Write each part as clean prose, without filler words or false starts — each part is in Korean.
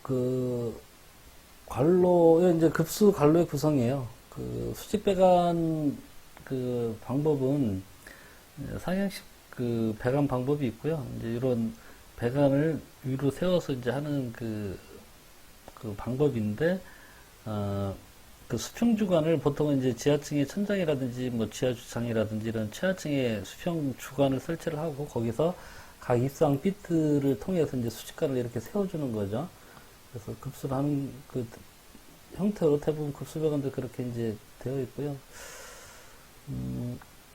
그 관로의 이제 급수 관로의 구성이에요. 그 수직 배관 그 방법은 상향식 그 배관 방법이 있고요. 이제 이런 배관을 위로 세워서 이제 하는 그 방법인데, 그 수평 주간을 보통은 이제 지하층의 천장이라든지 뭐 지하 주창이라든지 이런 최하층의 수평 주간을 설치를 하고 거기서 각 입상 비트를 통해서 이제 수직관을 이렇게 세워주는 거죠. 그래서 급수를 하는 그 형태로 대부분 급수배관도 그렇게 이제 되어 있고요.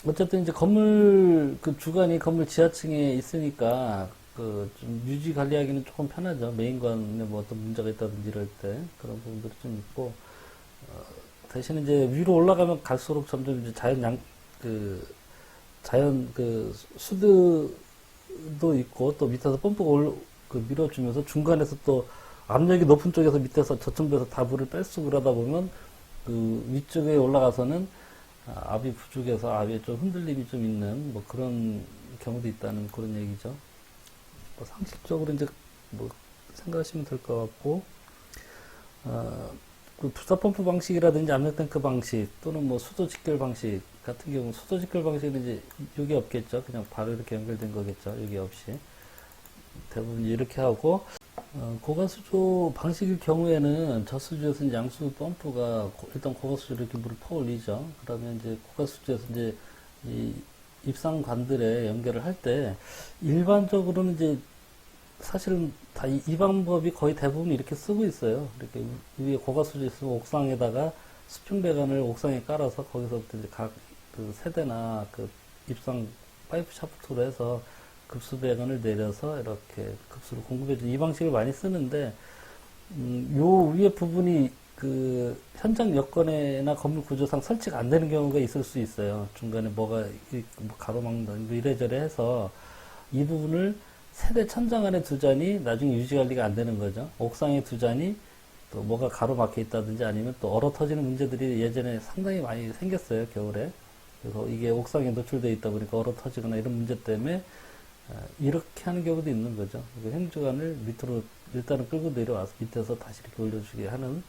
어쨌든 이제 건물 그 주간이 건물 지하층에 있으니까 그 좀 유지 관리하기는 조금 편하죠. 메인관에 뭐 어떤 문제가 있다든지 이럴 때 그런 부분들이 좀 있고, 대신 이제 위로 올라가면 갈수록 점점 이제 자연 그 수드도 있고 또 밑에서 펌프가 그 밀어주면서 중간에서 또 압력이 높은 쪽에서 밑에서 저층부에서 다 물을 뺄수 그러다 보면 그 위쪽에 올라가서는 압이 부족해서 압에 좀 흔들림이 좀 있는 뭐 그런 경우도 있다는 그런 얘기죠. 뭐 상식적으로 이제 뭐 생각하시면 될 것 같고, 그 부사 펌프 방식이라든지 압력 탱크 방식 또는 뭐 수도 직결 방식 같은 경우, 수도 직결 방식은 이제 여기 없겠죠. 그냥 바로 이렇게 연결된 거겠죠. 여기 없이 대부분 이렇게 하고, 고가수조 방식의 경우에는 저수조에서 이제 양수 펌프가 일단 고가수조로 이렇게 물을 퍼 올리죠. 그러면 이제 고가수조에서 이제 이 입상관들에 연결을 할 때 일반적으로는 이제 사실은 다 이 방법이 거의 대부분 이렇게 쓰고 있어요. 이렇게 위에 고가수조 있으면 옥상에다가 수평배관을 옥상에 깔아서 거기서부터 이제 각 그 세대나 그 입상 파이프 샤프트로 해서 급수배관을 내려서 이렇게 급수를 공급해주는 이 방식을 많이 쓰는데, 요 위에 부분이 그 현장 여건이나 건물 구조상 설치가 안 되는 경우가 있을 수 있어요. 중간에 뭐가 뭐 가로막는다 뭐 이래저래 해서 이 부분을 세대 천장 안에 두자니 나중에 유지 관리가 안 되는 거죠. 옥상에 두자니 또 뭐가 가로막혀 있다든지 아니면 또 얼어 터지는 문제들이 예전에 상당히 많이 생겼어요, 겨울에. 그래서 이게 옥상에 노출되어 있다 보니까 얼어 터지거나 이런 문제 때문에 이렇게 하는 경우도 있는 거죠. 행주관을 밑으로 일단은 끌고 내려와서 밑에서 다시 이렇게 올려주게 하는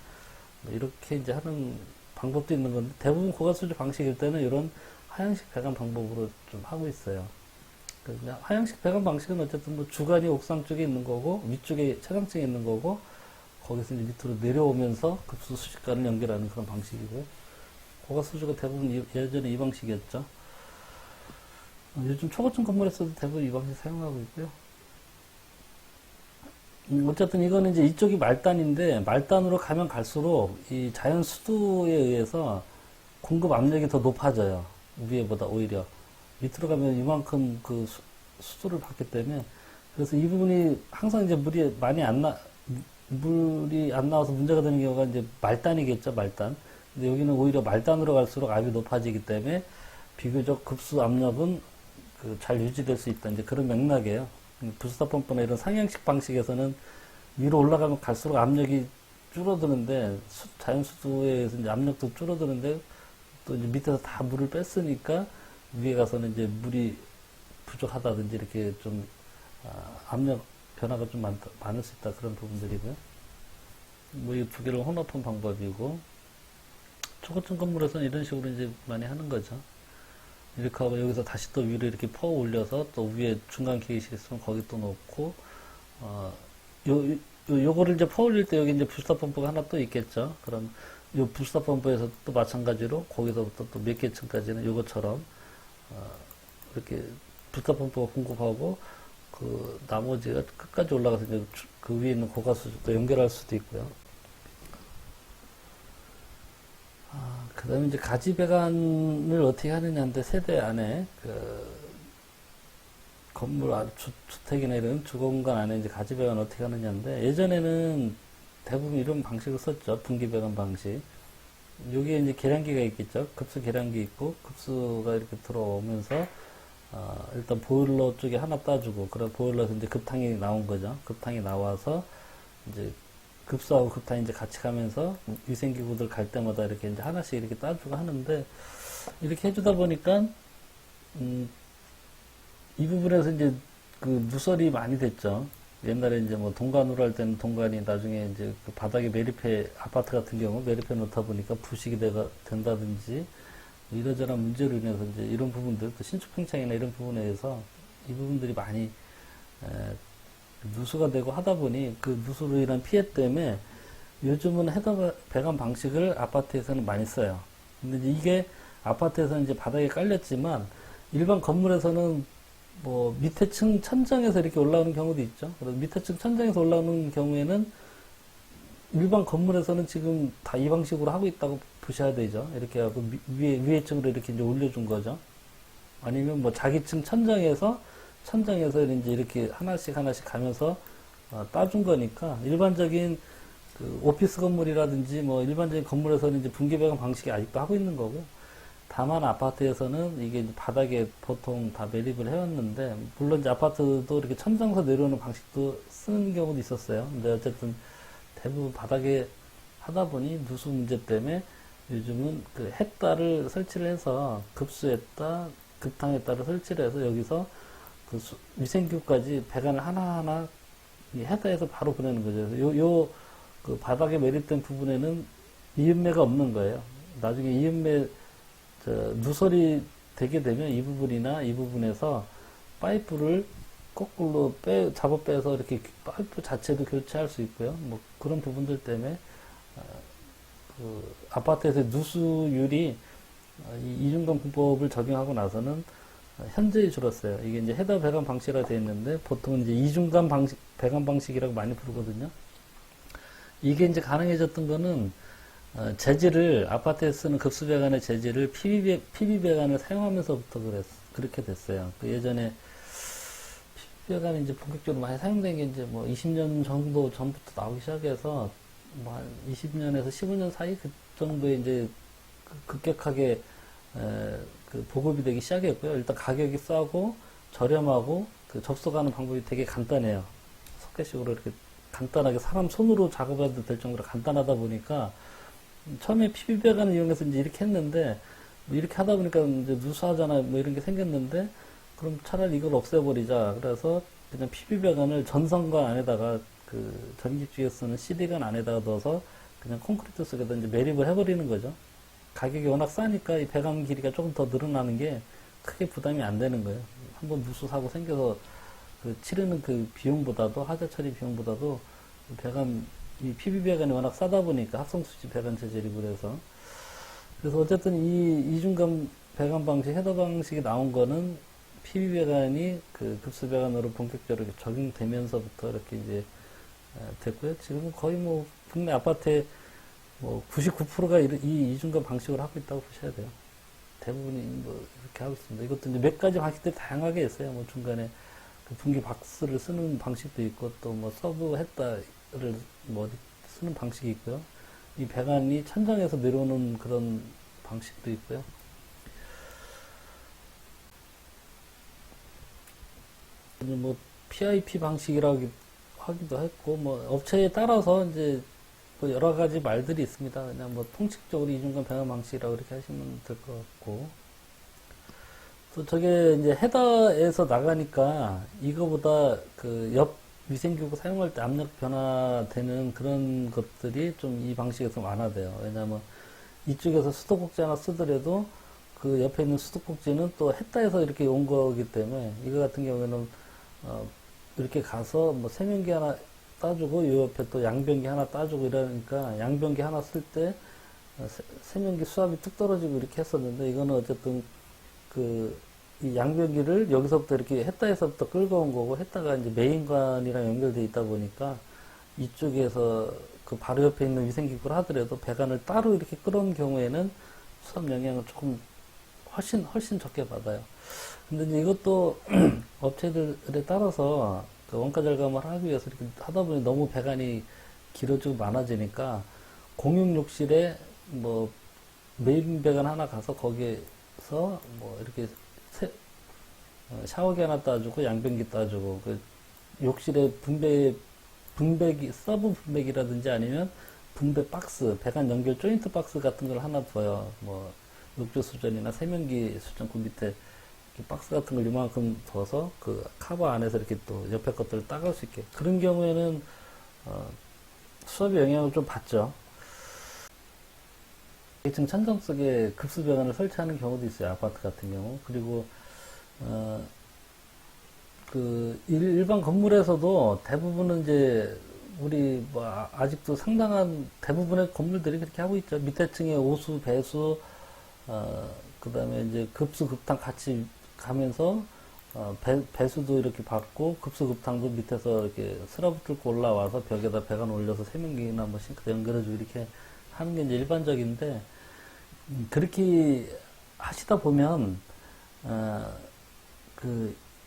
뭐 이렇게 이제 하는 방법도 있는 건데, 대부분 고가수조 방식일 때는 이런 하향식 배관 방법으로 좀 하고 있어요. 하향식 배관 방식은 어쨌든 뭐 주관이 옥상 쪽에 있는 거고 위쪽에 차량층에 있는 거고 거기서 이제 밑으로 내려오면서 급수 수직관을 연결하는 그런 방식이고요. 고가수조가 대부분 예전에 이 방식이었죠. 요즘 초고층 건물에서도 대부분 이 방식 사용하고 있고요. 어쨌든 이거는 이제 이쪽이 말단인데, 말단으로 가면 갈수록 이 자연 수도에 의해서 공급 압력이 더 높아져요. 위에보다 오히려. 밑으로 가면 이만큼 그 수도를 받기 때문에, 그래서 이 부분이 항상 이제 물이 안 나와서 문제가 되는 경우가 이제 말단이겠죠, 말단. 근데 여기는 오히려 말단으로 갈수록 압이 높아지기 때문에 비교적 급수 압력은 그 잘 유지될 수 있다. 이제 그런 맥락이에요. 부스터 펌프나 이런 상향식 방식에서는 위로 올라가면 갈수록 압력이 줄어드는데, 자연 수도에서 이제 압력도 줄어드는데, 또 이제 밑에서 다 물을 뺐으니까 위에 가서는 이제 물이 부족하다든지 이렇게 좀 압력 변화가 좀 많을 수 있다. 그런 부분들이고요. 뭐 이 두 개를 혼합한 방법이고, 초고층 건물에서는 이런 식으로 이제 많이 하는 거죠. 이렇게 하고 여기서 다시 또 위로 이렇게 퍼 올려서 또 위에 중간 계기실 있으면 거기 또 놓고, 요거를 이제 퍼 올릴 때 여기 이제 부스터 펌프가 하나 또 있겠죠. 그럼 요 부스터 펌프에서 또 마찬가지로 거기서부터 또 몇 개 층까지는 요것처럼, 이렇게 부스터 펌프가 공급하고 그 나머지가 끝까지 올라가서 이제 그 위에 있는 고가수도 또 연결할 수도 있고요. 그 다음에 이제 가지 배관을 어떻게 하느냐인데, 세대 안에 그 건물 주택이나 이런 주거공간 안에 이제 가지 배관을 어떻게 하느냐인데, 예전에는 대부분 이런 방식을 썼죠. 분기 배관 방식. 여기에 이제 계량기가 있겠죠. 급수 계량기 있고 급수가 이렇게 들어오면서 일단 보일러 쪽에 하나 따주고, 그런 보일러에서 이제 급탕이 나온 거죠. 급탕이 나와서 이제 급수하고 급탕이 이제 같이 가면서 위생기구들 갈 때마다 이렇게 이제 하나씩 이렇게 따주고 하는데, 이렇게 해주다 보니까 이 부분에서 이제 그 누설이 많이 됐죠. 옛날에 이제 뭐 동간으로 할 때는 동간이 나중에 이제 그 바닥에 매립해, 아파트 같은 경우 매립해 놓다 보니까 부식이 된다든지 이러저런 문제로 인해서 이제 이런 부분들, 또 신축 평창이나 이런 부분에 의해서 이 부분들이 많이 누수가 되고 하다 보니 그 누수로 인한 피해 때문에 요즘은 해당 배관 방식을 아파트에서는 많이 써요. 근데 이제 이게 아파트에서는 이제 바닥에 깔렸지만 일반 건물에서는 뭐 밑에 층 천장에서 이렇게 올라오는 경우도 있죠. 그래서 밑에 층 천장에서 올라오는 경우에는 일반 건물에서는 지금 다 이 방식으로 하고 있다고 보셔야 되죠. 이렇게 하고 위에 층으로 이렇게 이제 올려준 거죠. 아니면 뭐 자기 층 천장에서 이제 이렇게 하나씩 가면서 따준 거니까 일반적인 그 오피스 건물이라든지 뭐 일반적인 건물에서는 이제 분계 배관 방식이 아직도 하고 있는 거고, 다만 아파트에서는 이게 이제 바닥에 보통 다 매립을 해왔는데, 물론 이제 아파트도 이렇게 천장에서 내려오는 방식도 쓰는 경우도 있었어요. 근데 어쨌든 대부분 바닥에 하다 보니 누수 문제 때문에 요즘은 그 햇다를 설치를 해서 급수했다, 급탕했다를 설치를 해서 여기서 그 위생교까지 배관을 하나하나 이 햇다에서 바로 보내는 거죠. 그 바닥에 매립된 부분에는 이음매가 없는 거예요. 나중에 이음매 누설이 되게 되면 이 부분이나 이 부분에서 파이프를 거꾸로 잡아 빼서 이렇게 파이프 자체도 교체할 수 있고요. 뭐 그런 부분들 때문에 그 아파트에서 누수율이 이 이중간 공법을 적용하고 나서는 현저히 줄었어요. 이게 이제 해다 배관 방식이라 되어 있는데 보통은 이제 이중간 방식 배관 방식이라고 많이 부르거든요. 이게 이제 가능해졌던 거는 재질을 아파트에 쓰는 급수 배관의 재질을 PB 배관을 사용하면서부터 그렇게 됐어요. 그 예전에 PB 배관이 이제 본격적으로 많이 사용된 게 이제 뭐 20년 정도 전부터 나오기 시작해서 뭐 한 20년에서 15년 사이 그 정도에 이제 급격하게 그 보급이 되기 시작했고요. 일단 가격이 싸고 저렴하고 그 접속하는 방법이 되게 간단해요. 소켓식으로 이렇게 간단하게 사람 손으로 작업해도 될 정도로 간단하다 보니까 처음에 PB배관을 이용해서 이제 이렇게 했는데 뭐 이렇게 하다 보니까 이제 누수하잖아 뭐 이런 게 생겼는데 그럼 차라리 이걸 없애버리자. 그래서 그냥 PB배관을 전선관 안에다가 그 전기줄에 쓰는 CD관 안에다가 넣어서 그냥 콘크리트 속에다 이제 매립을 해버리는 거죠. 가격이 워낙 싸니까 이 배관 길이가 조금 더 늘어나는 게 크게 부담이 안 되는 거예요. 한번 누수 사고 생겨서 그 치르는 그 비용보다도 하자 처리 비용보다도 배관 이 PB 배관이 워낙 싸다 보니까 합성수지 배관 재질이고 그래서 어쨌든 이 이중간 배관 방식 헤더 방식이 나온 거는 PB 배관이 그 급수 배관으로 본격적으로 적용되면서부터 이렇게 이제 됐고요. 지금은 거의 뭐 국내 아파트의 뭐 99%가 이 이중간 방식으로 하고 있다고 보셔야 돼요. 대부분이 뭐 이렇게 하고 있습니다. 이것도 이제 몇 가지 방식들이 다양하게 있어요. 뭐 중간에 그 분기 박스를 쓰는 방식도 있고 또 뭐 서브 했다를 뭐 쓰는 방식이 있고요. 이 배관이 천장에서 내려오는 그런 방식도 있고요. 뭐 PIP 방식이라고 하기도 했고 뭐 업체에 따라서 이제 뭐 여러 가지 말들이 있습니다. 그냥 뭐 통칙적으로 이중간 배관 방식이라고 이렇게 하시면 될 것 같고 또 저게 이제 헤더에서 나가니까 이거보다 그 옆 위생기구 사용할 때 압력 변화되는 그런 것들이 좀 이 방식에서 완화돼요. 왜냐하면 이쪽에서 수도꼭지 하나 쓰더라도 그 옆에 있는 수도꼭지는 또 헤더에서 이렇게 온 거기 때문에 이거 같은 경우에는 이렇게 가서 뭐 세면기 하나 따주고 이 옆에 또 양변기 하나 따주고 이러니까 양변기 하나 쓸 때 세면기 수압이 뚝 떨어지고 이렇게 했었는데 이거는 어쨌든 이 양변기를 여기서부터 이렇게 했다에서부터 끌고 온 거고 했다가 이제 메인관이랑 연결되어 있다 보니까 이쪽에서 그 바로 옆에 있는 위생기구를 하더라도 배관을 따로 이렇게 끌어온 경우에는 수압 영향을 조금 훨씬 적게 받아요. 근데 이제 이것도 업체들에 따라서 그 원가 절감을 하기 위해서 이렇게 하다 보니 너무 배관이 길어지고 많아지니까 공용 욕실에 뭐 메인 배관 하나 가서 거기에서 뭐 이렇게 샤워기 하나 따주고 양변기 따주고 그 욕실에 분배기 서브 분배기라든지 아니면 분배 박스 배관 연결 조인트 박스 같은 걸 하나 둬요. 뭐 욕조 수전이나 세면기 수전 그 밑에 박스 같은 걸 이만큼 둬서 그 카버 안에서 이렇게 또 옆에 것들을 따갈 수 있게. 그런 경우에는, 수압의 영향을 좀 받죠. 2층 천정 속에 급수 배관을 설치하는 경우도 있어요. 아파트 같은 경우. 그리고, 일반 건물에서도 대부분은 이제, 우리, 뭐, 아직도 상당한 대부분의 건물들이 그렇게 하고 있죠. 밑에 층에 오수, 배수, 그 다음에 이제 급수, 급탕 같이 가면서, 배수도 이렇게 받고, 급수, 급탕도 밑에서 이렇게 스라브 뚫고 올라와서 벽에다 배관 올려서 세면기나 뭐 싱크대 연결해주고 이렇게 하는 게 이제 일반적인데, 그렇게 하시다 보면,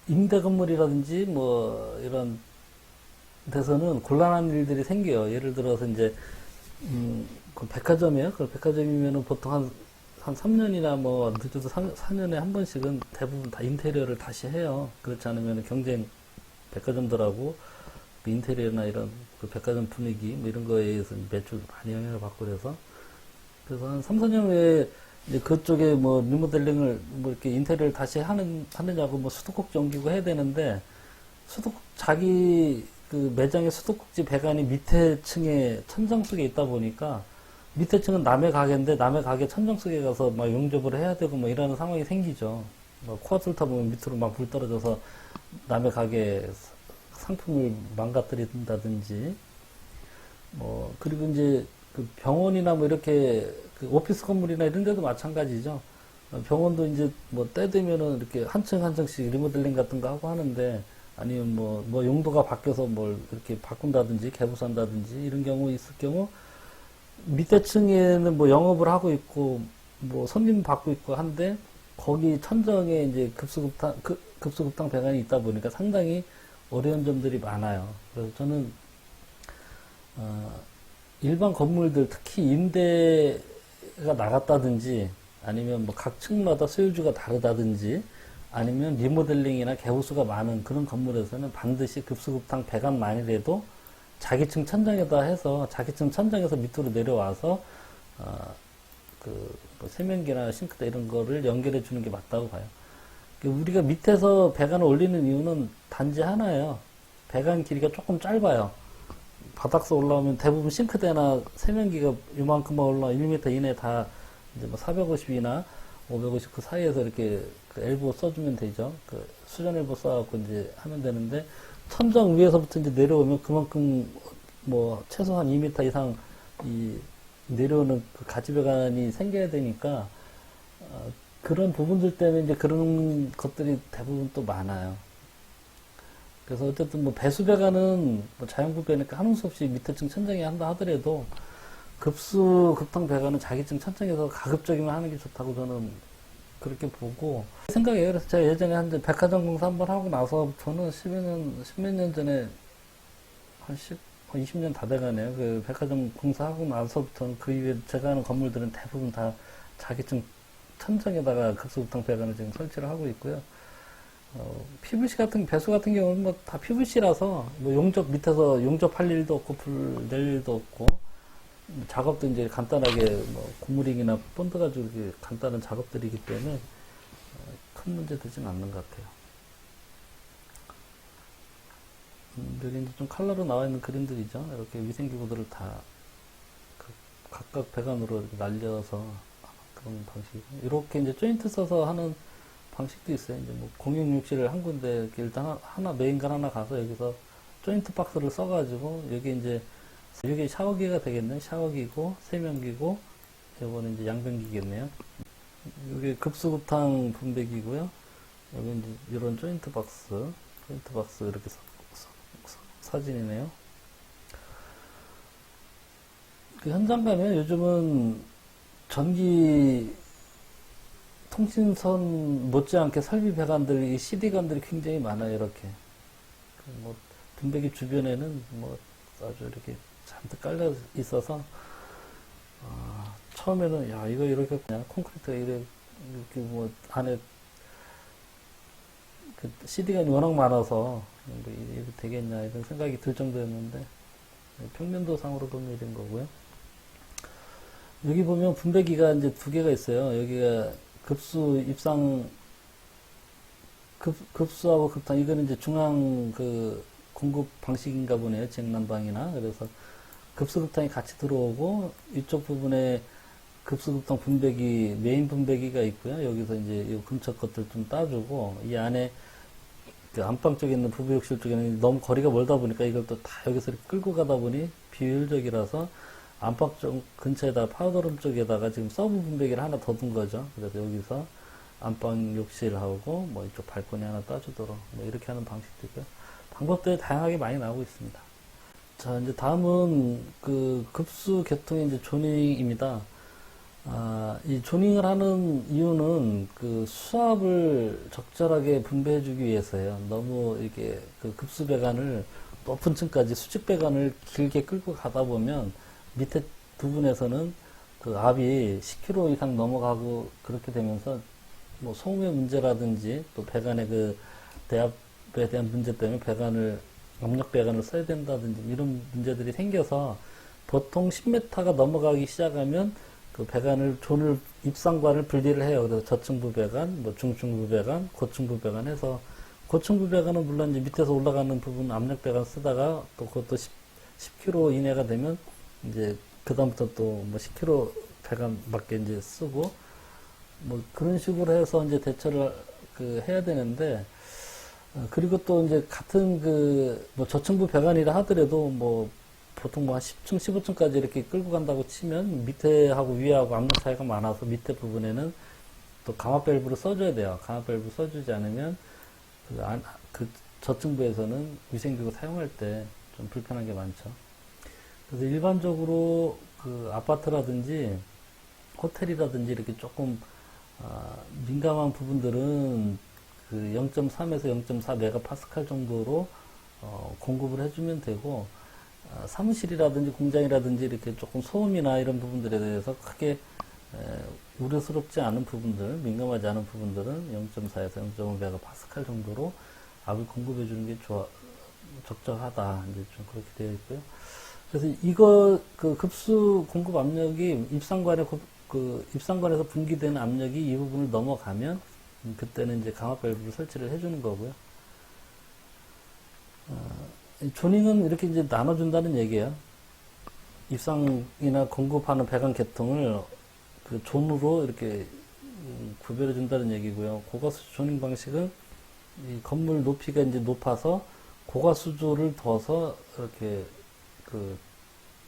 임대 건물이라든지 뭐, 이런 데서는 곤란한 일들이 생겨요. 예를 들어서 이제, 그 백화점이에요. 그 백화점이면은 보통 한 3년이나 뭐, 늦어도 4년에 한 번씩은 대부분 다 인테리어를 다시 해요. 그렇지 않으면 경쟁 백화점들하고 그 인테리어나 이런 그 백화점 분위기 뭐 이런 거에 의해서 매출도 많이 영향을 받고 그래서 한 3, 4년 후에 이제 그쪽에 뭐 리모델링을 뭐 이렇게 인테리어를 다시 하느냐고 뭐 수도꼭지 옮기고 해야 되는데 자기 그 매장의 수도꼭지 배관이 밑에 층에 천정 속에 있다 보니까 밑에 층은 남의 가게인데 남의 가게 천정 속에 가서 막 용접을 해야 되고 뭐 이러는 상황이 생기죠. 뭐 코어 뚫다 보면 밑으로 막 불 떨어져서 남의 가게 상품을 망가뜨린다든지 뭐 그리고 이제 그 병원이나 뭐 이렇게 그 오피스 건물이나 이런 데도 마찬가지죠. 병원도 이제 뭐 때 되면은 이렇게 한 층 한 층씩 리모델링 같은 거 하고 하는데 아니면 뭐 용도가 바뀌어서 뭘 이렇게 바꾼다든지 개부산다든지 이런 경우 있을 경우 밑에 층에는 뭐 영업을 하고 있고 뭐 손님 받고 있고 한데 거기 천정에 이제 급수급탕 배관이 있다 보니까 상당히 어려운 점들이 많아요. 그래서 저는 일반 건물들 특히 임대가 나갔다든지 아니면 뭐 각 층마다 소유주가 다르다든지 아니면 리모델링이나 개호수가 많은 그런 건물에서는 반드시 급수급탕 배관만이라도 자기 층 천장에다 해서 자기 층 천장에서 밑으로 내려와서 뭐 세면기나 싱크대 이런 거를 연결해 주는 게 맞다고 봐요. 우리가 밑에서 배관을 올리는 이유는 단지 하나예요. 배관 길이가 조금 짧아요. 바닥서 올라오면 대부분 싱크대나 세면기가 이만큼만 올라 1m 이내 다 이제 뭐 450이나 550 그 사이에서 이렇게 그 엘보 써주면 되죠. 그 수전 엘보 써갖고 이제 하면 되는데 천정 위에서부터 이제 내려오면 그만큼 뭐 최소한 2m 이상 이 내려오는 그 가지배관이 생겨야 되니까 그런 부분들 때문에 이제 그런 것들이 대부분 또 많아요. 그래서 어쨌든 뭐 배수배관은 뭐 자연구배니까 하는 수 없이 밑에 층 천장에 한다 하더라도 급탕 배관은 자기 층 천장에서 가급적이면 하는 게 좋다고 저는 그렇게 보고 생각해요. 그래서 제가 예전에 한 백화점 공사 한번 하고 나서부터는 10몇 년 전에 한 20년 다 돼가네요. 그 백화점 공사하고 나서부터는 그 이후에 제가 하는 건물들은 대부분 다 자기 층 천장에다가 급수급탕 배관을 지금 설치를 하고 있고요. PVC 배수 같은 경우는 뭐 다 PVC라서 뭐 용접 밑에서 용접할 일도 없고 불 낼 일도 없고 작업도 이제 간단하게 뭐 고무링이나 본드 가지고 이렇게 간단한 작업들이기 때문에 큰 문제 되지는 않는 것 같아요. 여기 이제 좀 컬러로 나와 있는 그림들이죠. 이렇게 위생기구들을 다 각각 배관으로 이렇게 날려서 그런 방식이고 이렇게 이제 조인트 써서 하는 방식도 있어요. 이제 뭐 공용 욕실을 한 군데 이렇게 일단 하나 메인관 하나 가서 여기서 조인트 박스를 써가지고 여기 이제 이게 샤워기가 되겠네. 샤워기고 세면기고 이거는 이제 양변기겠네요. 이게 급수급탕 분배기고요. 여기 이제 이런 조인트 박스 이렇게 사진이네요. 그 현장 가면 요즘은 전기 통신선 못지않게 설비 배관들이 CD관들이 굉장히 많아요. 이렇게 뭐 분배기 주변에는 뭐 아주 이렇게 잔뜩 깔려 있어서 처음에는 야 이거 이렇게 그냥 콘크리트가 이렇게 뭐 안에 그 CD관이 워낙 많아서 뭐 이게 되겠냐 이런 생각이 들 정도였는데 평면도상으로 보면 이런 거고요. 여기 보면 분배기가 이제 두 개가 있어요. 여기가 급수 입상 급수하고 급탕, 이거는 이제 중앙 그 공급 방식인가 보네요. 지역난방이나. 그래서 급수급탕이 같이 들어오고, 이쪽 부분에 급수급탕 분배기, 메인 분배기가 있고요. 여기서 이제 이 근처 것들 좀 따주고, 이 안에 그 안방 쪽에 있는 부부욕실 쪽에는 너무 거리가 멀다 보니까 이걸 또 다 여기서 이렇게 끌고 가다 보니 비효율적이라서 안방 쪽 근처에다가 파우더룸 쪽에다가 지금 서브 분배기를 하나 더 둔 거죠. 그래서 여기서 안방 욕실하고 뭐 이쪽 발코니 하나 따주도록 뭐 이렇게 하는 방식도 있고요. 방법들이 다양하게 많이 나오고 있습니다. 자, 이제 다음은 그 급수 계통의 이제 조닝입니다. 이 조닝을 하는 이유는 그 수압을 적절하게 분배해주기 위해서예요. 너무 이게 그 급수 배관을 높은 층까지 수직 배관을 길게 끌고 가다 보면 밑에 부분에서는 그 압이 10kg 이상 넘어가고 그렇게 되면서 뭐 소음의 문제라든지 또 배관의 그 대압에 대한 문제 때문에 압력 배관을 써야 된다든지 이런 문제들이 생겨서 보통 10m가 넘어가기 시작하면 그 배관을 입상관을 분리를 해요. 그래서 저층부 배관, 뭐 중층부 배관, 고층부 배관 해서 고층부 배관은 물론 이제 밑에서 올라가는 부분 압력 배관 쓰다가 또 그것도 10kg 이내가 되면 이제 그다음부터 또 뭐 10kg 배관밖에 이제 쓰고 뭐 그런 식으로 해서 이제 대처를 해야 되는데 그리고 또 이제 같은 뭐 저층부 배관이라 하더라도 뭐 보통 뭐 한 10층, 15층까지 이렇게 끌고 간다고 치면 밑에하고 위하고 압력 차이가 많아서 밑에 부분에는 또 감압 밸브를 써줘야 돼요. 감압 밸브 써주지 않으면 그 저층부에서는 위생기구 사용할 때 좀 불편한 게 많죠. 그래서 일반적으로 그 아파트라든지 호텔이라든지 이렇게 조금 민감한 부분들은 그 0.3에서 0.4 메가파스칼 정도로 공급을 해주면 되고 사무실이라든지 공장이라든지 이렇게 조금 소음이나 이런 부분들에 대해서 크게 우려스럽지 않은 부분들, 민감하지 않은 부분들은 0.4에서 0.5 메가파스칼 정도로 압을 공급해 주는 게 적절하다. 이제 좀 그렇게 되어 있고요. 그래서 그 급수 공급 압력이 입상관에서 분기되는 압력이 이 부분을 넘어가면 그때는 이제 강압 밸브를 설치를 해주는 거고요. 조닝은 이렇게 이제 나눠준다는 얘기예요. 입상이나 공급하는 배관 계통을 그 존으로 이렇게 구별해 준다는 얘기고요. 고가수조 조닝 방식은 이 건물 높이가 이제 높아서 고가수조를 둬서 이렇게 그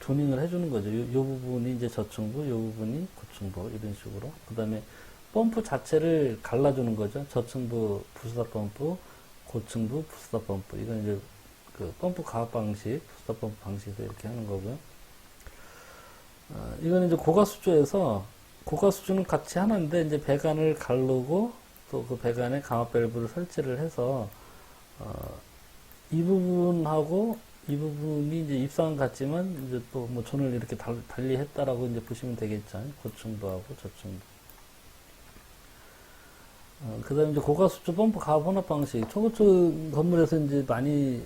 조닝을 해주는 거죠. 요 부분이 이제 저층부, 요 부분이 고층부 이런 식으로. 그 다음에 펌프 자체를 갈라주는 거죠. 저층부 부수다 펌프, 고층부 부수다 펌프. 이건 이제 그 펌프 가압 방식, 부수다 펌프 방식에서 이렇게 하는 거고요. 이거는 이제 고가수조에서 고가수조는 같이 하는데 이제 배관을 가르고 또 그 배관에 감압 밸브를 설치를 해서 이 부분하고 이 부분이 이제 입상은 같지만 이제 또 뭐 존을 이렇게 달리 했다라고 이제 보시면 되겠죠. 고층부하고 저층부. 그 다음에 이제 고가수조 펌프 가압 혼합 방식. 초고층 건물에서 이제 많이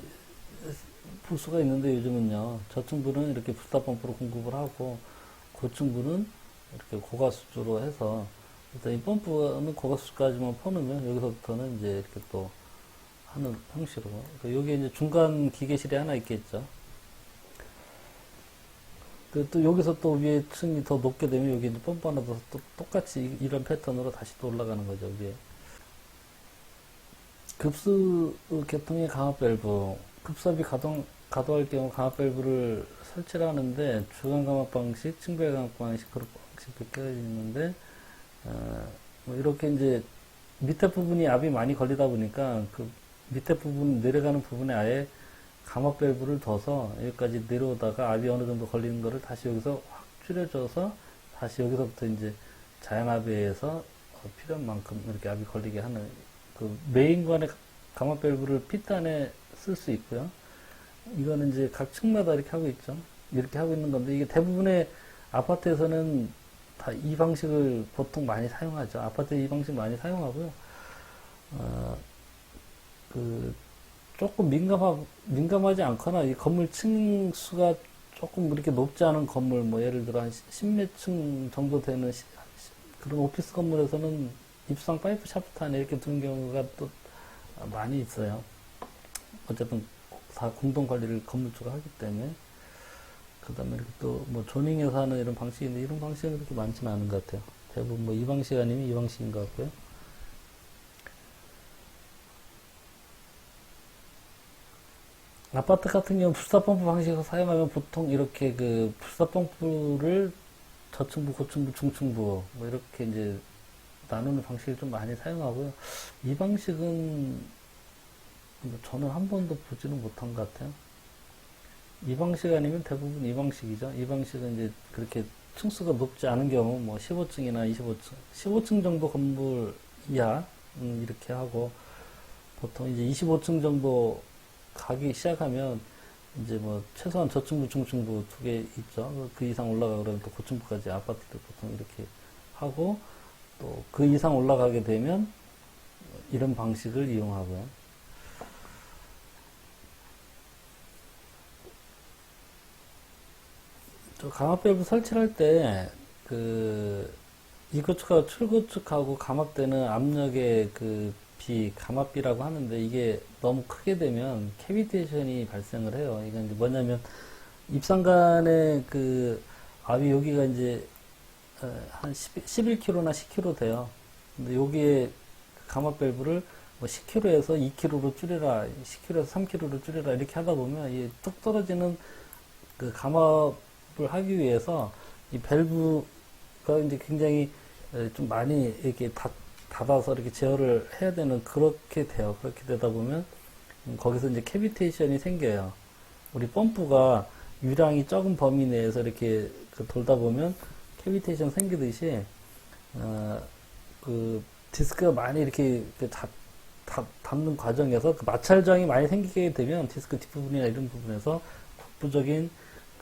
볼 수가 있는데 요즘은요. 저층부는 이렇게 부스타 펌프로 공급을 하고 고층부는 이렇게 고가수조로 해서 일단 이 펌프는 고가수조까지만 퍼놓으면 여기서부터는 이제 이렇게 또 하는 형식으로. 여기 이제 중간 기계실이 하나 있겠죠. 또 여기서 또 위에 층이 더 높게 되면 여기 이제 펌프 하나 더 또 똑같이 이런 패턴으로 다시 또 올라가는 거죠, 위에. 급수 계통의 강압 밸브. 급수압이 가동할 경우 강압 밸브를 설치를 하는데 주간 감압 방식, 층별 감압 방식, 그룹 방식 몇 개가 있는데 뭐 이렇게 이제 밑에 부분이 압이 많이 걸리다 보니까 그 밑에 부분 내려가는 부분에 아예 감압 밸브를 둬서 여기까지 내려오다가 압이 어느 정도 걸리는 거를 다시 여기서 확 줄여줘서 다시 여기서부터 이제 자연압에 의해서 필요한 만큼 이렇게 압이 걸리게 하는 그 메인관의 감압 밸브를 핏 안에 쓸 수 있고요. 이거는 이제 각 층마다 이렇게 하고 있죠. 이렇게 하고 있는 건데 이게 대부분의 아파트에서는 다 이 방식을 보통 많이 사용하죠. 아파트에 이 방식 많이 사용하고요. 조금 민감하지 않거나 이 건물 층수가 조금 그렇게 높지 않은 건물, 뭐 예를 들어 한 10몇 층 정도 되는 그런 오피스 건물에서는 입상 파이프 샤프트 안에 이렇게 두는 경우가 또 많이 있어요. 어쨌든 다 공동 관리를 건물 쪽으로 하기 때문에. 그 다음에 이렇게 또 뭐 조닝해서 하는 이런 방식인데 이런 방식은 그렇게 많지는 않은 것 같아요. 대부분 뭐 이 방식 아니면 이 방식인 것 같고요. 아파트 같은 경우는 불사펌프 방식을 사용하면 보통 이렇게 그 불사펌프를 저층부, 고층부, 중층부 뭐 이렇게 이제 나누는 방식을 좀 많이 사용하고요. 이 방식은 뭐 저는 한 번도 보지는 못한 것 같아요. 이 방식 아니면 대부분 이 방식이죠. 이 방식은 이제 그렇게 층수가 높지 않은 경우 뭐 15층이나 25층, 15층 정도 건물 이하 이렇게 하고 보통 이제 25층 정도 가기 시작하면 이제 뭐 최소한 저층부, 중층부 두 개 있죠. 그 이상 올라가 그러면 또 고층부까지 아파트들 보통 이렇게 하고 또 그 이상 올라가게 되면 이런 방식을 이용하고요. 저 감압 밸브 설치를 할 때 그 이구축하고 출구축하고 감압되는 압력의 그 비, 감압비라고 하는데 이게 너무 크게 되면 캐비테이션이 발생을 해요. 이건 이제 뭐냐면 입상간의 그 압이 여기가 이제 한 11kg나 10kg 돼요. 근데 여기에 감압 밸브를 뭐 10kg에서 2kg로 줄여라, 10kg에서 3kg로 줄여라 이렇게 하다 보면 이 뚝 떨어지는 그 감압을 하기 위해서 이 밸브가 이제 굉장히 좀 많이 이렇게 닫아서 이렇게 제어를 해야 되는 그렇게 돼요. 그렇게 되다 보면 거기서 이제 캐비테이션이 생겨요. 우리 펌프가 유량이 적은 범위 내에서 이렇게 그 돌다 보면 캐비테이션 생기듯이 그 디스크가 많이 이렇게 닿는 과정에서 그 마찰저항이 많이 생기게 되면 디스크 뒷부분이나 이런 부분에서 국부적인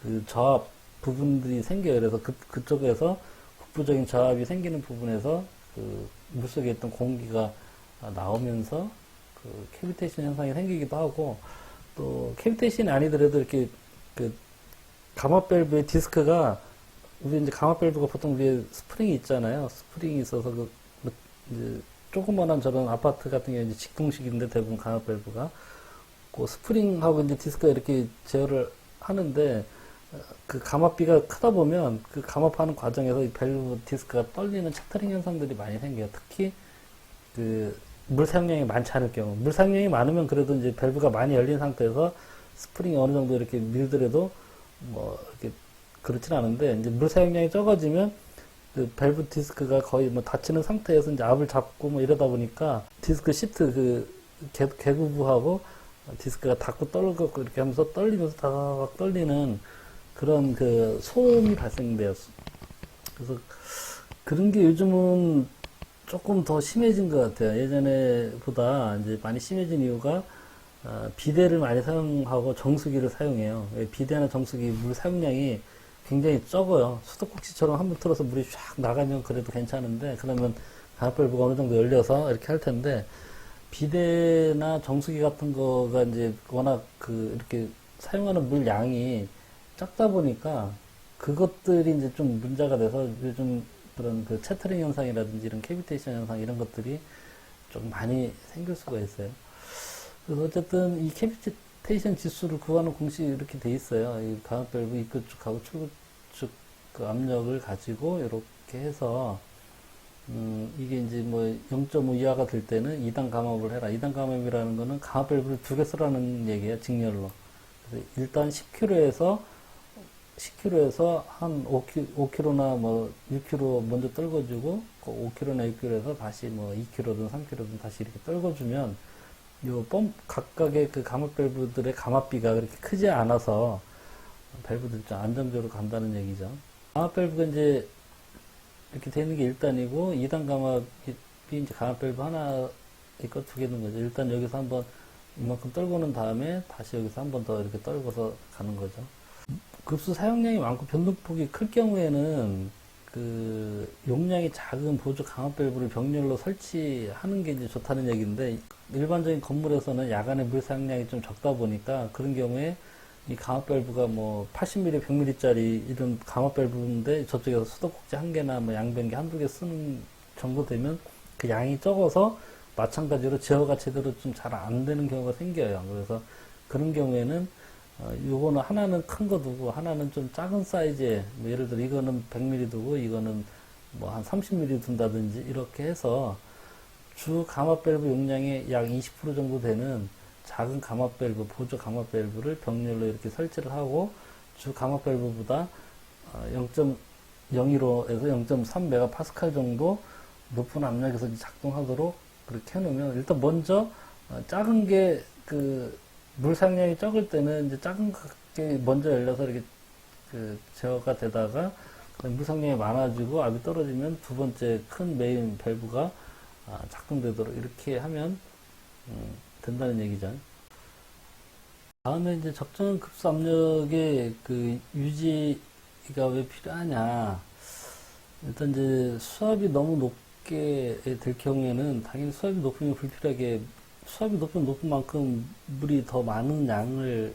그 저압 부분들이 생겨요. 그래서 그쪽에서 국부적인 저압이 생기는 부분에서 그 물속에 있던 공기가 나오면서 그 캐비테이션 현상이 생기기도 하고 또 캐비테이션이 아니더라도 이렇게 그 감압 밸브의 디스크가 우리 이제 감압 밸브가 보통 위에 스프링이 있잖아요. 스프링이 있어서 그 이제 조그만한 저런 아파트 같은 경우 이제 직통식인데 대부분 감압 밸브가 그 스프링하고 이제 디스크가 이렇게 제어를 하는데 그 감압비가 크다 보면 그 감압하는 과정에서 이 밸브 디스크가 떨리는 차터링 현상들이 많이 생겨요. 특히 그 물 사용량이 많지 않을 경우 물 사용량이 많으면 그래도 이제 밸브가 많이 열린 상태에서 스프링이 어느 정도 이렇게 밀더라도 뭐 이렇게 그렇진 않은데 이제 물 사용량이 적어지면 그 밸브 디스크가 거의 뭐 닫히는 상태에서 이제 압을 잡고 뭐 이러다 보니까 디스크 시트 그 개구부하고 디스크가 닫고 떨고 이렇게 하면서 떨리면서 다다닥 떨리는 그런 그 소음이 발생돼요. 그래서 그런 게 요즘은 조금 더 심해진 것 같아요. 예전에보다 이제 많이 심해진 이유가 비데를 많이 사용하고 정수기를 사용해요. 비데나 정수기 물 사용량이 굉장히 적어요. 수도꼭지처럼 한번 틀어서 물이 쫙 나가면 그래도 괜찮은데 그러면 감압밸브가 어느 정도 열려서 이렇게 할 텐데 비데나 정수기 같은 거가 이제 워낙 그 이렇게 사용하는 물 양이 작다 보니까 그것들이 이제 좀 문제가 돼서 요즘 그런 그 채터링 현상이라든지 이런 캐비테이션 현상 이런 것들이 좀 많이 생길 수가 있어요. 그래서 어쨌든 이 캐비테이션 지수를 구하는 공식이 이렇게 돼 있어요. 이 감압 밸브 입구축하고 출구축 그 압력을 가지고 이렇게 해서 이게 이제 뭐 0.5 이하가 될 때는 2단 감압을 해라. 2단 감압이라는 거는 감압 밸브를 두 개 쓰라는 얘기예요. 직렬로. 그래서 일단 10kg에서 한 5kg나 뭐 6kg 먼저 떨궈주고 그 5kg나 6kg에서 다시 뭐 2kg든 3kg든 다시 이렇게 떨궈주면 요 각각의 그 감압 밸브들의 감압비가 그렇게 크지 않아서 밸브들이 좀 안정적으로 간다는 얘기죠. 감압 밸브가 이제 이렇게 되는 게 1단이고 2단 감압이 이제 감압 밸브 하나 있고 두 개는 거죠. 일단 여기서 한번 이만큼 떨고는 다음에 다시 여기서 한 번 더 이렇게 떨궈서 가는 거죠. 급수 사용량이 많고 변동폭이 클 경우에는 그 용량이 작은 보조 감압 밸브를 병렬로 설치하는 게 이제 좋다는 얘기인데 일반적인 건물에서는 야간에 물 사용량이 좀 적다 보니까 그런 경우에 이 감압 밸브가 뭐 80mm, 100mm짜리 이런 감압 밸브인데 저쪽에서 수도꼭지 한 개나 뭐 양변기 한두 개 쓰는 정도 되면 그 양이 적어서 마찬가지로 제어가 제대로 좀 잘 안 되는 경우가 생겨요. 그래서 그런 경우에는 요거는 하나는 큰 거 두고 하나는 좀 작은 사이즈에 뭐 예를 들어 이거는 100mm 두고 이거는 뭐 한 30mm 둔다든지 이렇게 해서 주 가마 밸브 용량의 약 20% 정도 되는 작은 가마 밸브, 보조 가마 밸브를 병렬로 이렇게 설치를 하고 주 가마 밸브보다 0.01호에서 0.3메가파스칼 정도 높은 압력에서 작동하도록 그렇게 해놓으면 일단 먼저 작은 게 그 물 사용량이 적을 때는 이제 작은 게 먼저 열려서 이렇게 그 제어가 되다가 물 사용량이 많아지고 압이 떨어지면 두 번째 큰 메인 밸브가 작동되도록 이렇게 하면 된다는 얘기죠. 다음에 이제 적정한 급수 압력의 그 유지가 왜 필요하냐. 일단 이제 수압이 너무 높게 될 경우에는 당연히 수압이 높으면 불필요하게 수압이 높으면 높은 만큼 물이 더 많은 양을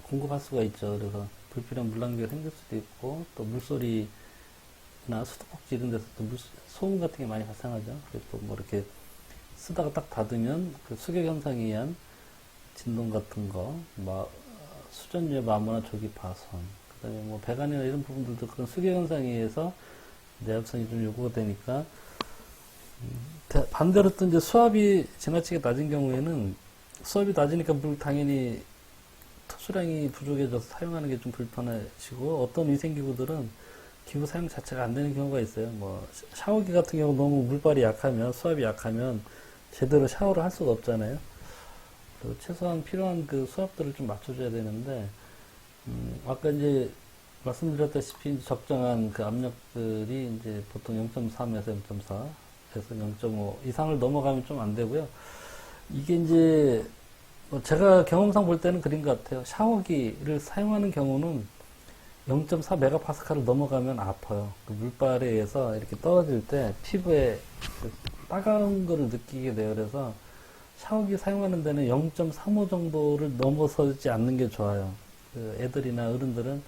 공급할 수가 있죠. 그래서 불필요한 물 낭비가 생길 수도 있고 또 물소리나 수도꼭지 이런 데서 또 소음 같은 게 많이 발생하죠. 그래서 또 뭐 이렇게 쓰다가 딱 닫으면 그 수격 현상에 의한 진동 같은 거, 뭐 수전유의 마모나 조기 파손, 그다음에 뭐 배관이나 이런 부분들도 그런 수격 현상에 의해서 내압성이 좀 요구가 되니까 반대로 또 이제 수압이 지나치게 낮은 경우에는 수압이 낮으니까 물 당연히 토수량이 부족해져서 사용하는 게 좀 불편하시고 어떤 위생기구들은 기구 사용 자체가 안 되는 경우가 있어요. 뭐 샤워기 같은 경우 너무 물발이 약하면 수압이 약하면 제대로 샤워를 할 수가 없잖아요. 그리고 최소한 필요한 그 수압들을 좀 맞춰줘야 되는데 아까 이제 말씀드렸다시피 적정한 그 압력들이 이제 보통 0.3에서 0.4에서 0.5 이상을 넘어가면 좀 안 되고요. 이게 이제 뭐 제가 경험상 볼 때는 그런 것 같아요. 샤워기를 사용하는 경우는 0.4 메가파스칼을 넘어가면 아파요. 그 물발에 의해서 이렇게 떨어질 때 피부에 그 따가운 거를 느끼게 돼요. 그래서 샤워기 사용하는 데는 0.35 정도를 넘어서지 않는 게 좋아요. 그 애들이나 어른들은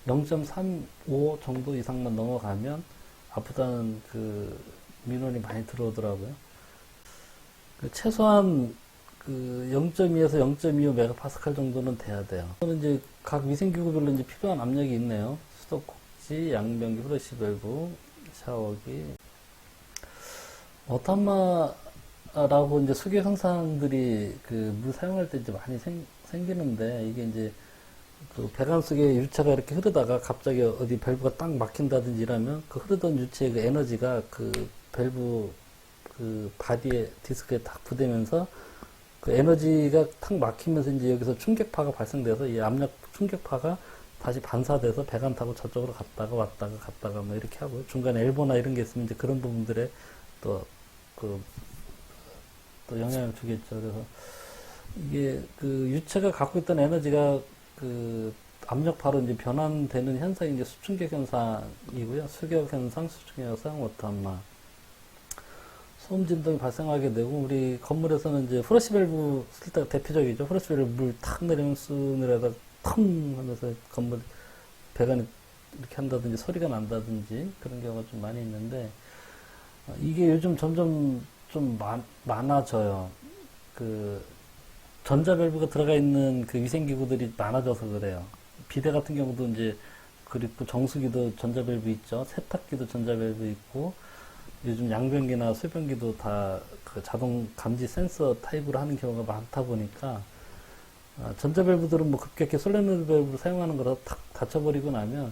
0.35 정도 이상만 넘어가면 아프다는 그 민원이 많이 들어오더라고요. 그 최소한 그 0.2에서 0.25 메가파스칼 정도는 돼야 돼요. 저는 이제 각 위생기구별로 이제 필요한 압력이 있네요. 수도꼭지, 양변기, 후레쉬 밸브, 샤워기. 어탄마라고 이제 수교 현상들이 그 물 사용할 때 이제 많이 생기는데 이게 이제 그 배관 속에 유체가 이렇게 흐르다가 갑자기 어디 밸브가 딱 막힌다든지 이러면 그 흐르던 유체의 그 에너지가 그 밸브 그 바디에 디스크에 딱 부대면서 그 에너지가 탁 막히면서 이제 여기서 충격파가 발생돼서 이 압력 충격파가 다시 반사돼서 배관 타고 저쪽으로 갔다가 왔다가 갔다가 뭐 이렇게 하고 중간에 엘보나 이런 게 있으면 이제 그런 부분들에 또 영향을 주겠죠. 그래서 이게 그 유체가 갖고 있던 에너지가 그 압력파로 이제 변환되는 현상이 이제 수충격 현상이고요. 수격 현상, 수충격 현상, 오탄마. 소음 진동이 발생하게 되고 우리 건물에서는 이제 후레쉬 밸브 쓸 때가 대표적이죠. 후레쉬 밸브 물 탁 내리면 쓱 내려다 텅 하면서 건물 배관이 이렇게 한다든지 소리가 난다든지 그런 경우가 좀 많이 있는데 이게 요즘 점점 좀 많아져요. 그 전자 밸브가 들어가 있는 그 위생기구들이 많아져서 그래요. 비데 같은 경우도 이제 그리고 정수기도 전자 밸브 있죠. 세탁기도 전자 밸브 있고 요즘 양변기나 수변기도 다 그 자동 감지 센서 타입으로 하는 경우가 많다 보니까 전자 밸브들은 뭐 급격히 솔레노이드 밸브를 사용하는 거라서 탁 닫혀버리고 나면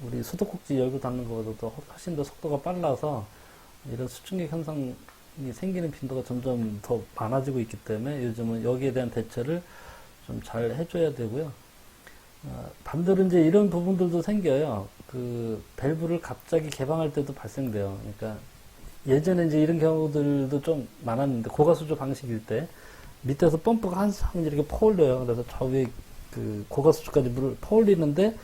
우리 수도꼭지 열고 닫는 것보다도 훨씬 더 속도가 빨라서 이런 수충격 현상이 생기는 빈도가 점점 더 많아지고 있기 때문에 요즘은 여기에 대한 대처를 좀 잘 해줘야 되고요. 반대로 이제 이런 부분들도 생겨요. 그 밸브를 갑자기 개방할 때도 발생돼요. 그러니까 예전에 이제 이런 경우들도 좀 많았는데 고가수조 방식일 때 밑에서 펌프가 한참 이렇게 퍼올려요. 그래서 저 위에 그 고가수조까지 물을 퍼올리는데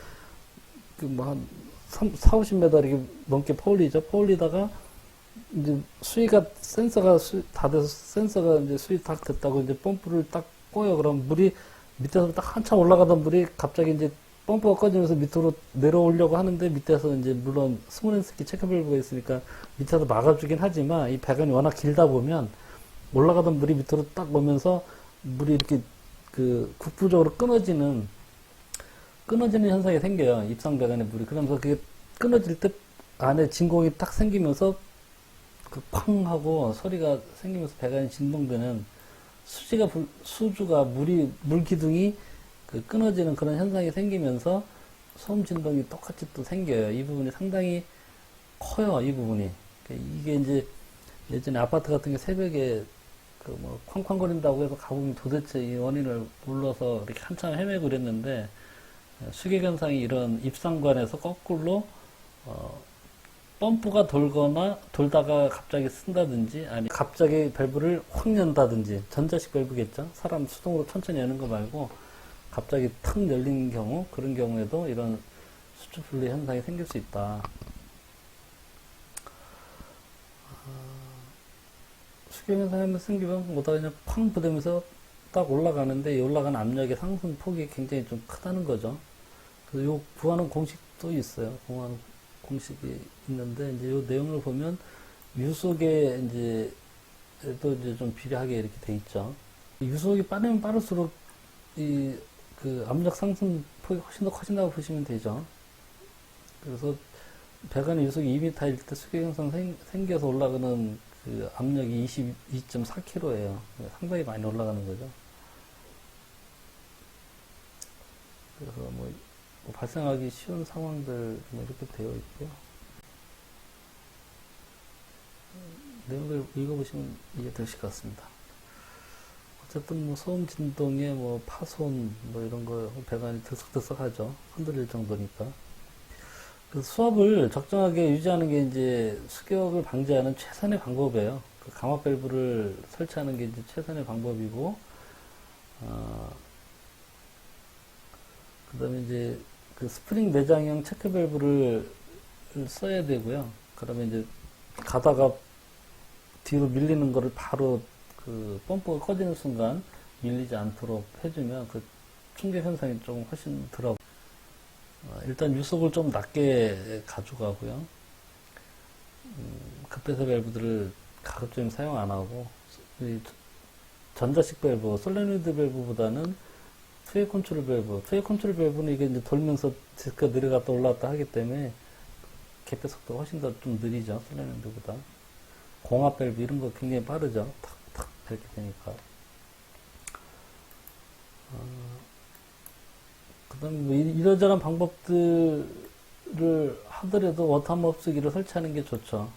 그 뭐 한 40-50m 이렇게 넘게 퍼올리죠. 퍼올리다가 이제 수위가 센서가 다 돼서 센서가 이제 수위 딱 됐다고 이제 펌프를 딱 꺼요. 그럼 물이 밑에서 딱 한참 올라가던 물이 갑자기 이제 펌프가 꺼지면서 밑으로 내려오려고 하는데 밑에서 이제 물론 스모렌스키 체크 밸브가 있으니까 밑에서 막아주긴 하지만 이 배관이 워낙 길다 보면 올라가던 물이 밑으로 딱 오면서 물이 이렇게 그 국부적으로 끊어지는 현상이 생겨요. 입상배관의 물이. 그러면서 그게 끊어질 때 안에 진공이 딱 생기면서 그 쾅 하고 소리가 생기면서 배관이 진동되는 수주가 물 기둥이 그 끊어지는 그런 현상이 생기면서 소음 진동이 똑같이 또 생겨요. 이 부분이 상당히 커요. 이 부분이. 이게 이제 예전에 아파트 같은 게 새벽에 그 뭐 쾅쾅거린다고 해서 가보면 도대체 이 원인을 몰라서 이렇게 한참 헤매고 그랬는데 수격 현상이 이런 입상관에서 거꾸로 펌프가 돌다가 갑자기 쓴다든지 아니 갑자기 밸브를 확 연다든지 전자식 밸브겠죠. 사람 수동으로 천천히 여는 거 말고 갑자기 탁 열린 경우 그런 경우에도 이런 수축 분리 현상이 생길 수 있다. 수격 현상이 생기면 뭐다 그냥 쾅 부대면서 딱 올라가는데 이 올라가는 압력의 상승 폭이 굉장히 좀 크다는 거죠. 그래서 요 구하는 공식도 있어요. 구하는 공식이 있는데 이제 요 내용을 보면 유속에 이제 또 이제 좀 비례하게 이렇게 돼 있죠. 유속이 빠르면 빠를수록 이 그 압력 상승 폭이 훨씬 더 커진다고 보시면 되죠. 그래서 배관의 유속이 2m일 때 수격 현상 생겨서 올라가는 그 압력이 22.4kg예요. 상당히 많이 올라가는 거죠. 그래서 뭐 발생하기 쉬운 상황들 뭐 이렇게 되어 있고요. 내용을 읽어보시면 이해되실 것 같습니다. 어쨌든 뭐 소음 진동에 뭐 파손 뭐 이런 거 배관이 들썩들썩하죠. 흔들릴 정도니까. 그 수압을 적정하게 유지하는 게 이제 수격을 방지하는 최선의 방법이에요. 그 감압 밸브를 설치하는 게 이제 최선의 방법이고, 그 다음에 이제 그 스프링 내장형 체크 밸브를 써야 되고요. 그러면 이제 가다가 뒤로 밀리는 거를 바로 그 펌프가 꺼지는 순간 밀리지 않도록 해주면 그 충격 현상이 좀 훨씬 덜하고, 일단 유속을 좀 낮게 가져가고요. 급배서 밸브들을 가급적 사용 안 하고, 전자식 밸브, 솔레노이드 밸브보다는 투웨이 컨트롤 밸브는 이게 이제 돌면서 디스크가 내려갔다 올라갔다 하기 때문에 개폐 속도가 훨씬 더 좀 느리죠. 솔레노이드보다. 공압 밸브 이런 거 굉장히 빠르죠. 탁탁 이렇게 되니까. 그 다음에 뭐 이러저런 방법들을 하더라도 워터암 흡수기를 설치하는 게 좋죠.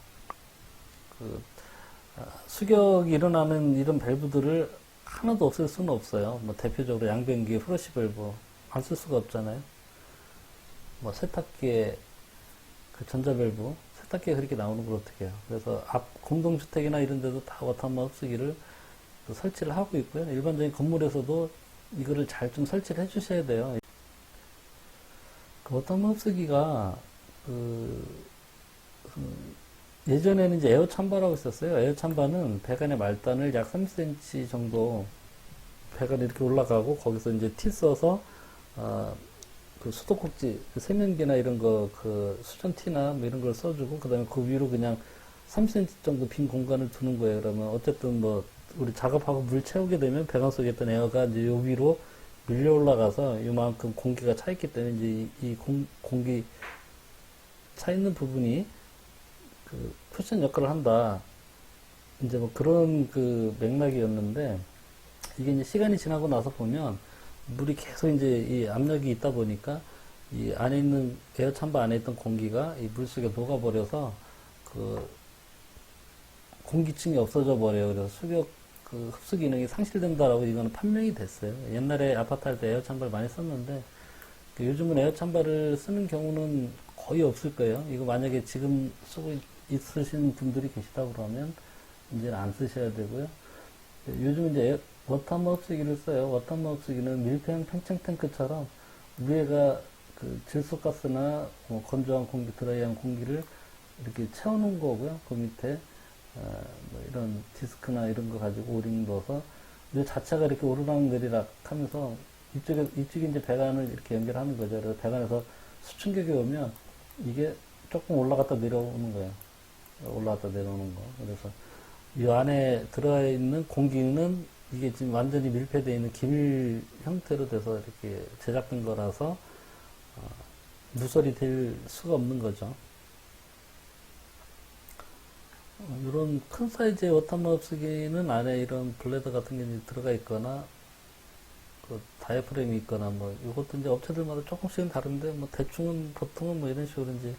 수격이 일어나는 이런 밸브들을 하나도 없앨 수는 없어요. 뭐 대표적으로 양변기의 프러시 밸브 안 쓸 수가 없잖아요. 뭐 세탁기의 그 전자 밸브, 세탁기가 그렇게 나오는 걸 어떻게 해요. 그래서 앞 공동주택이나 이런 데도 다 워터암 흡수기를 설치를 하고 있고요. 일반적인 건물에서도 이거를 잘 좀 설치를 해 주셔야 돼요. 그 워터암 흡수기가 예전에는 이제 에어 참바라고 있었어요. 에어 참바는 배관의 말단을 약 3cm 정도 배관이 이렇게 올라가고 거기서 이제 티 써서 그 수도꼭지, 그 세면기나 이런 거, 그 수전티나 뭐 이런 걸 써주고 그 다음에 그 위로 그냥 3cm 정도 빈 공간을 두는 거예요. 그러면 어쨌든 뭐 우리 작업하고 물 채우게 되면 배관 속에 있던 에어가 이제 요 위로 밀려 올라가서 이만큼 공기가 차 있기 때문에 이제 이 공기 차 있는 부분이 그 쿠션 역할을 한다. 이제 뭐 그런 그 맥락이었는데 이게 이제 시간이 지나고 나서 보면 물이 계속 이제 이 압력이 있다 보니까 이 안에 있는 에어 참바 안에 있던 공기가 이 물 속에 녹아버려서 그 공기층이 없어져 버려요. 그래서 수격 그 흡수 기능이 상실된다라고 이거는 판명이 됐어요. 옛날에 아파트 할 때 에어 참바를 많이 썼는데 요즘은 에어 참바를 쓰는 경우는 거의 없을 거예요. 이거 만약에 지금 쓰고 있으신 분들이 계시다 그러면 이제는 안 쓰셔야 되고요. 요즘 이제 워터암 흡수기를 써요. 워터암 흡수기는 밀폐형 팽창 탱크처럼 위에가 그 질소가스나 뭐 건조한 공기, 드라이한 공기를 이렇게 채워놓은 거고요. 그 밑에 뭐 이런 디스크나 이런 거 가지고 오링 넣어서 이 자체가 이렇게 오르락 내리락 하면서 이쪽에 이제 배관을 이렇게 연결하는 거죠. 그래서 배관에서 수충격이 오면 이게 조금 올라갔다 내려오는 거예요. 올라갔다 내려오는 거. 그래서 이 안에 들어가 있는 공기는 이게 지금 완전히 밀폐되어 있는 기밀 형태로 돼서 이렇게 제작된 거라서 누설이 될 수가 없는 거죠. 이런 큰 사이즈의 워터마우스기는 안에 이런 블레더 같은 게 들어가 있거나 그 다이어프램이 있거나 뭐 이것도 이제 업체들마다 조금씩은 다른데 뭐 대충은 보통은 뭐 이런 식으로 이제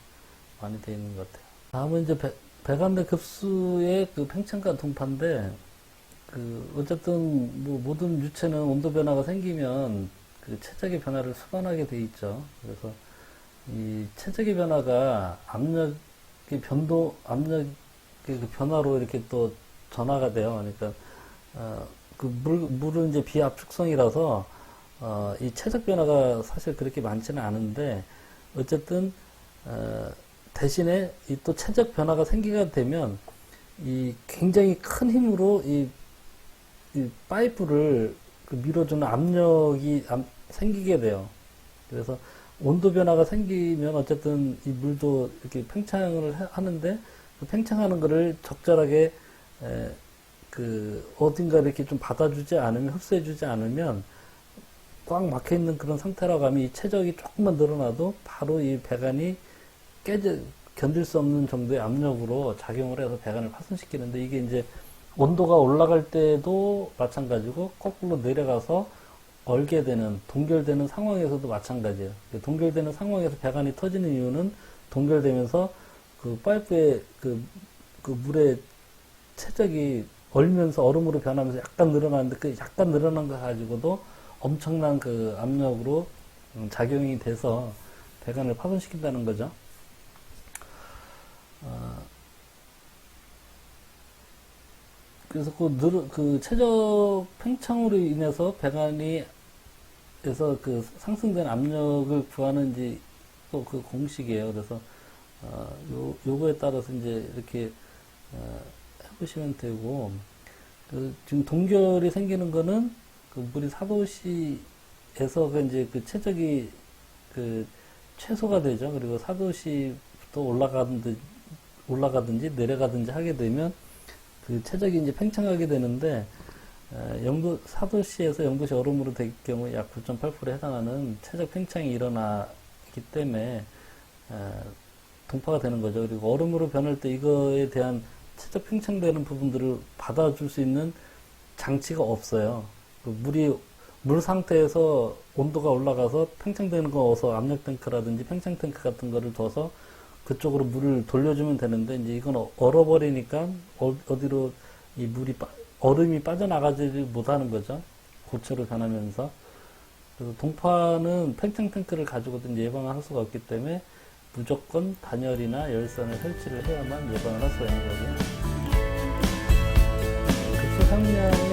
많이 되어 있는 것 같아요. 다음은 이제 배관내 급수의 그 팽창과 동파인데 그 어쨌든 뭐 모든 유체는 온도 변화가 생기면 그 최적의 변화를 수반하게 돼 있죠. 그래서 이 최적의 변화가 압력의 압력의 그 변화로 이렇게 또 전화가 돼요. 그러니까 그 물은 이제 비압축성이라서 이 최적 변화가 사실 그렇게 많지는 않은데 어쨌든 대신에 이 또 최적 변화가 생기게 되면 이 굉장히 큰 힘으로 이 파이프를 그 밀어주는 압력이 생기게 돼요. 그래서 온도 변화가 생기면 어쨌든 이 물도 이렇게 팽창을 하는데 그 팽창하는 거를 적절하게 그 어딘가 이렇게 좀 받아주지 않으면 흡수해주지 않으면 꽉 막혀 있는 그런 상태라고 하면 이 최적이 조금만 늘어나도 바로 이 배관이 견딜 수 없는 정도의 압력으로 작용을 해서 배관을 파손시키는데 이게 이제 온도가 올라갈 때도 마찬가지고 거꾸로 내려가서 얼게 되는 동결되는 상황에서도 마찬가지예요. 동결되는 상황에서 배관이 터지는 이유는 동결되면서 그 파이프의 그 물의 최적이 얼면서 얼음으로 변하면서 약간 늘어나는데 그 약간 늘어난 거 가지고도 엄청난 그 압력으로 작용이 돼서 배관을 파손시킨다는 거죠. 그래서 그 최적 팽창으로 인해서 배관에서 그 상승된 압력을 구하는 이제 또 그 공식이에요. 그래서 요거에 따라서 이제 이렇게 해보시면 되고 지금 동결이 생기는 거는 그 물이 4도씨에서 그 이제 그 최적이 그 최소가 되죠. 그리고 4도씨부터 올라가든지 내려가든지 하게 되면 그 최적이 이제 팽창하게 되는데 4도씨에서 0도씨 얼음으로 될 경우 약 9.8%에 해당하는 최적 팽창이 일어나기 때문에 동파가 되는 거죠. 그리고 얼음으로 변할 때 이거에 대한 최적 팽창되는 부분들을 받아줄 수 있는 장치가 없어요. 물 상태에서 온도가 올라가서 팽창되는 거 어서 압력 탱크라든지 팽창 탱크 같은 거를 둬서 그쪽으로 물을 돌려주면 되는데 이제 이건 얼어버리니까 어디로 이 얼음이 빠져나가지 못하는 거죠. 고체로 변하면서. 그래서 동파는 팽창 탱크를 가지고든 예방을 할 수가 없기 때문에 무조건 단열이나 열선을 설치를 해야만 예방을 할 수가 있는 거고요. 급수 상량